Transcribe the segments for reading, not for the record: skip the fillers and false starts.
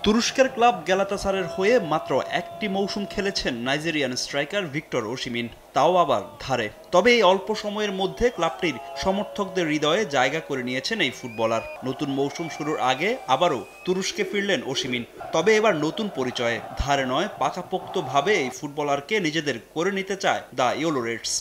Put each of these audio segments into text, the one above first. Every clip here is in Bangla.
তুরস্কের ক্লাব গ্যালাতাসারের হয়ে মাত্র একটি মৌসুম খেলেছেন নাইজেরিয়ান স্ট্রাইকার ভিক্টর ওসিমিন, তাও আবার ধারে। তবে এই অল্প সময়ের মধ্যে ক্লাবটির সমর্থকদের হৃদয়ে জায়গা করে নিয়েছেন এই ফুটবলার। নতুন মৌসুম শুরুর আগে আবারও তুরস্কে ফিরলেন ওসিমিন, তবে এবার নতুন পরিচয়ে। ধারে নয়, পাকাপোক্তভাবে এই ফুটবলারকে নিজেদের করে নিতে চায় দ্য ইয়েলো রেডস।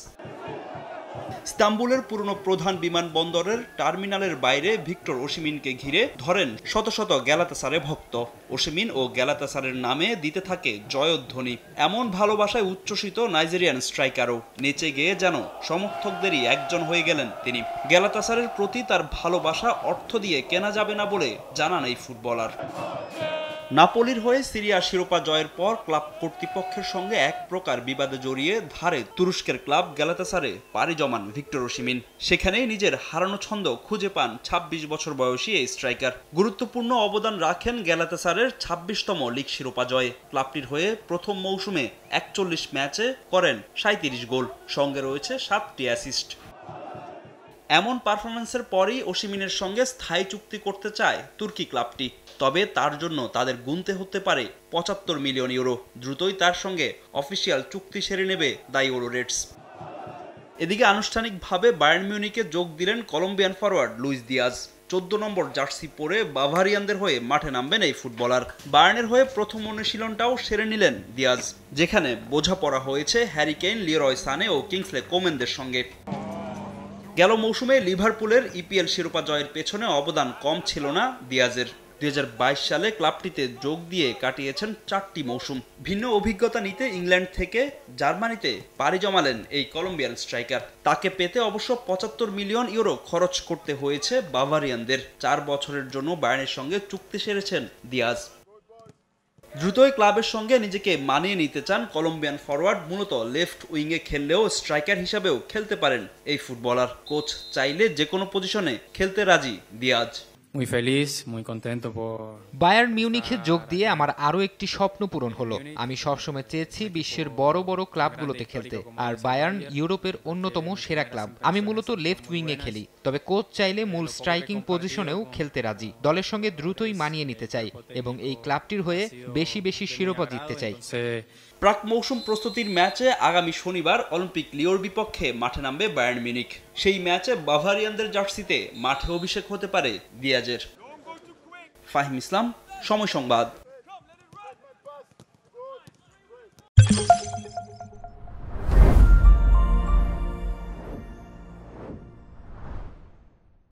ইস্তাম্বুলের পুরনো প্রধান বিমানবন্দরের টার্মিনালের বাইরে ভিক্টর ওসিমিনকে ঘিরে ধরেন শত শত গ্যালাতাসারে ভক্ত। ওসিমিন ও গ্যালাতাসারের নামে দিতে থাকে জয়ধ্বনি। এমন ভালোবাসায় উচ্ছ্বসিত নাইজেরিয়ান স্ট্রাইকারও নেচে গেয়ে যেন সমর্থকদেরই একজন হয়ে গেলেন তিনি। গ্যালাতাসারের প্রতি তার ভালোবাসা অর্থ দিয়ে কেনা যাবে না বলে জানান এই ফুটবলার। নাপোলির হয়ে সিরিয়া শিরোপা জয়ের পর ক্লাব কর্তৃপক্ষের সঙ্গে এক প্রকার বিবাদে জড়িয়ে ধারে তুরস্কের ক্লাব গ্যালাতাসারে পাড়ি জমান ভিক্টর ওসিমিন। সেখানেই নিজের হারানো ছন্দ খুঁজে পান ২৬ বছর বয়সী এই স্ট্রাইকার। গুরুত্বপূর্ণ অবদান রাখেন গ্যালাতাসারের ২৬তম লিগ শিরোপা জয়ে। ক্লাবটির হয়ে প্রথম মৌসুমে ৪১ ম্যাচে করেন ৩৭ গোল, সঙ্গে রয়েছে ৭টি অ্যাসিস্ট। এমন পারফরম্যান্সের পরেই ওসিমিনের সঙ্গে স্থায়ী চুক্তি করতে চায় তুর্কি ক্লাবটি। তবে তার জন্য তাদের গুনতে হতে পারে ৭৫ মিলিয়ন ইউরো। দ্রুতই তার সঙ্গে অফিসিয়াল চুক্তি সেরে নেবে দ্য ইয়েলো রেডস। এদিকে আনুষ্ঠানিকভাবে বায়ার্ন মিউনিকে যোগ দিলেন কলম্বিয়ান ফরোয়ার্ড লুইস দিয়াজ। ১৪ নম্বর জার্সি পরে বাভারিয়ানদের হয়ে মাঠে নামবেন এই ফুটবলার। বায়ার্নের হয়ে প্রথম অনুশীলনটাও সেরে নিলেন দিয়াজ, যেখানে বোঝাপড়া হয়েছে হ্যারি কেইন, লিরয় সানে ও কিংসলে কোমেনদের সঙ্গে। গেল মৌসুমে লিভারপুলের ইপিএল শিরোপা জয়ের পেছনে অবদান কম ছিল না দিয়াজের। ২০২২ সালে ক্লাবটিতে যোগ দিয়ে কাটিয়েছেন ৪টি মৌসুম। ভিন্ন অভিজ্ঞতা নিতে ইংল্যান্ড থেকে জার্মানিতে পাড়ি জমালেন এই কলম্বিয়ান স্ট্রাইকার। তাকে পেতে অবশ্য ৭৫ মিলিয়ন ইউরো খরচ করতে হয়েছে বাভারিয়ানদের। ৪ বছরের জন্য বায়ার্নের সঙ্গে চুক্তি সেরেছেন দিয়াজ। দ্রুতই ক্লাবের সঙ্গে নিজেকে মানিয়ে নিতে চান কলম্বিয়ান ফরওয়ার্ড। মূলত লেফট উইংয়ে খেললেও স্ট্রাইকার হিসাবেও খেলতে পারেন এই ফুটবলার। কোচ চাইলে যে কোনো পজিশনে খেলতে রাজি দিয়াজ। বায়ার্ন মিউনিখে যোগ দিয়ে আমার আরও একটি স্বপ্ন পূরণ হলো। আমি সবসময় চেয়েছি বিশ্বের বড় বড় ক্লাবগুলোতে খেলতে, আর বায়ার্ন ইউরোপের অন্যতম সেরা ক্লাব। আমি মূলত লেফট উইংয়ে খেলি, তবে কোচ চাইলে মূল স্ট্রাইকিং পজিশনেও খেলতে রাজি। দলের সঙ্গে দ্রুতই মানিয়ে নিতে চাই এবং এই ক্লাবটির হয়ে বেশি বেশি শিরোপা জিততে চাই। প্রাক মৌসুম প্রস্তুতির ম্যাচে আগামী শনিবার অলিম্পিক লিওর বিপক্ষে মাঠে নামবে বায়ার্ন মিউনিখ। সেই ম্যাচে বাভারিয়ানদের জার্সিতে মাঠে অভিষেক হতে পারে দিয়াজের। ফাহিম ইসলাম, সময় সংবাদ।